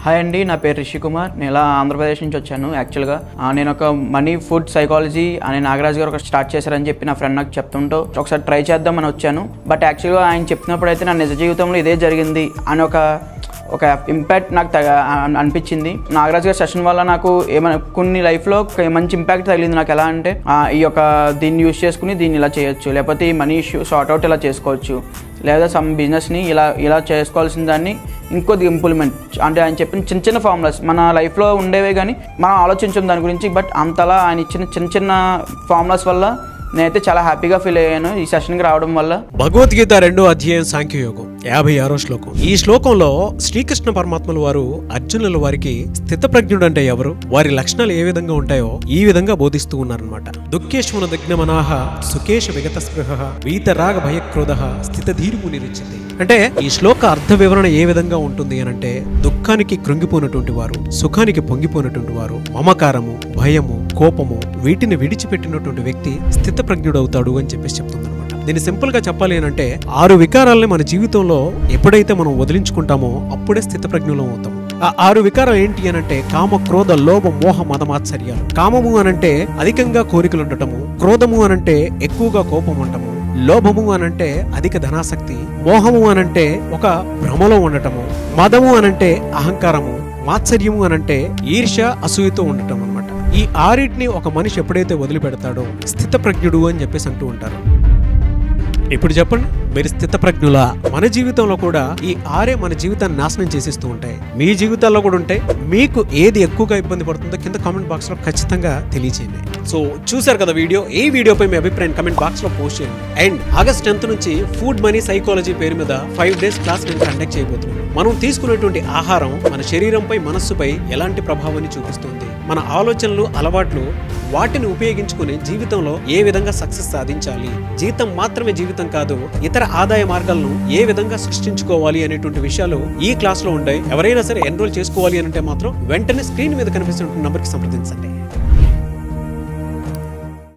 Hi అండి, నా పేరు రిషి కుమార్. నేను ఇలా ఆంధ్రప్రదేశ్ నుంచి వచ్చాను. యాక్చువల్గా నేను ఒక మనీ ఫుడ్ సైకాలజీ అనే నాగరాజ్ గారు ఒక స్టార్ట్ చేశారని చెప్పి నా ఫ్రెండ్ నాకు చెప్తుంటూ ఒకసారి ట్రై చేద్దామని వచ్చాను. బట్ యాక్చువల్గా ఆయన చెప్పినప్పుడు అయితే నా నిజ జీవితంలో ఇదే జరిగింది అని ఒక ఇంపాక్ట్ నాకు అనిపించింది. నాగరాజ్ గారి సెషన్ వల్ల నాకు ఏమైనా కొన్ని లైఫ్లో మంచి ఇంపాక్ట్ తగిలింది. నాకు ఎలా అంటే దీన్ని యూజ్ చేసుకుని దీన్ని ఇలా చేయొచ్చు, లేకపోతే ఈ మనీ ఇష్యూ సార్ట్అవుట్ ఇలా చేసుకోవచ్చు, లేదా సమ్ బిజినెస్ని ఇలా చేసుకోవాల్సిన దాన్ని ఇంకొద్ది ఇంప్లిమెంట్ అంటే ఆయన చెప్పిన చిన్న చిన్న ఫార్ములాస్ మన లైఫ్లో ఉండేవే కానీ మనం ఆలోచించాం దాని గురించి. బట్ అంతలా ఆయన ఇచ్చిన చిన్న ఫార్ములాస్ వల్ల నేనైతే చాలా హ్యాపీగా ఫీల్ అయ్యాను ఈ సెషన్కి రావడం వల్ల. భగవద్గీత 2వ అధ్యాయం సాంఖ్యయోగం 56వ శ్లోకం. ఈ శ్లోకంలో శ్రీకృష్ణ పరమాత్మల వారు అర్జునుల వారికి స్థితప్రజ్ఞుడు అంటే ఎవరు, వారి లక్షణాలు ఏ విధంగా ఉంటాయో ఈ విధంగా బోధిస్తూ ఉన్నారనమాట. దుఃఖేశ్వన దగ్నమనాహ సుఖేష విగత స్పృహ వీతరాగ భయక్రోధ స్థితధీర్మునిరిచింది. అంటే ఈ శ్లోక అర్థ వివరణ ఏ విధంగా ఉంటుంది అనంటే, దుఃఖానికి కృంగిపోయినటువంటి వారు, సుఖానికి పొంగిపోయినటువంటి వారు, మమకారము, భయము, కోపము వీటిని విడిచిపెట్టినటువంటి వ్యక్తి స్థితప్రజ్ఞుడవుతాడు అని చెప్పేసి చెప్తుందన్నమాట. దీన్ని సింపుల్ గా చెప్పాలి అంటే 6 వికారాలని మన జీవితంలో ఎప్పుడైతే మనం వదిలించుకుంటామో అప్పుడే స్థితప్రజ్ఞులం అవుతాం. ఆ 6 వికారం ఏంటి అనంటే కామ, క్రోధ, లోభ, మోహ, మదమాత్సర్యాలు. కామము అనంటే అధికంగా కోరికలు ఉండటము, క్రోధము అనంటే ఎక్కువగా కోపం ఉండటము, లోభము అనంటే అధిక ధనాసక్తి, మోహము అనంటే ఒక భ్రమలో ఉండటము, మదము అనంటే అహంకారము, మాత్సర్యము అనంటే ఈర్ష్య, అసూయతో ఉండటం అన్నమాట. ఈ 6టిని ఒక మనిషి ఎప్పుడైతే వదిలిపెడతాడో స్థితప్రజ్ఞుడు అని చెప్పేసి అంటూ ఉంటారు. ఇప్పుడు చెప్పండి, మీరు స్థితప్రజ్ఞులా? మన జీవితంలో కూడా ఈ 6 మన జీవితాన్ని నాశనం చేసేస్తూ ఉంటాయి. మీ జీవితాల్లో కూడా ఉంటాయి. మీకు ఏది ఎక్కువగా ఇబ్బంది పడుతుందో కింద కామెంట్ బాక్స్ లో ఖచ్చితంగా తెలియజేయండి. సో చూసారు కదా వీడియో. ఈ వీడియోపై మీ అభిప్రాయం కామెంట్ బాక్స్ లో పోస్ట్ చేయండి. అండ్ ఆగస్ట్ 10th నుంచి ఫుడ్ మనీ సైకాలజీ పేరు మీద 5 days క్లాస్ నేను కండక్ట్ చేయబోతున్నాను. మనం తీసుకునేటువంటి ఆహారం మన శరీరంపై, మనస్సుపై ఎలాంటి ప్రభావాన్ని చూపిస్తుంది, మన ఆలోచనలు, అలవాట్లు వాటిని ఉపయోగించుకుని జీవితంలో ఏ విధంగా సక్సెస్ సాధించాలి, జీతం మాత్రమే జీవితం కాదు, ఇతర ఆదాయ మార్గాలను ఏ విధంగా సృష్టించుకోవాలి అనేటువంటి విషయాలు ఈ క్లాస్ లో ఉంటాయి. ఎవరైనా సరే ఎన్రోల్ చేసుకోవాలి అంటే మాత్రం వెంటనే స్క్రీన్ మీద కనిపిస్తున్న నంబర్కి సంప్రదించండి.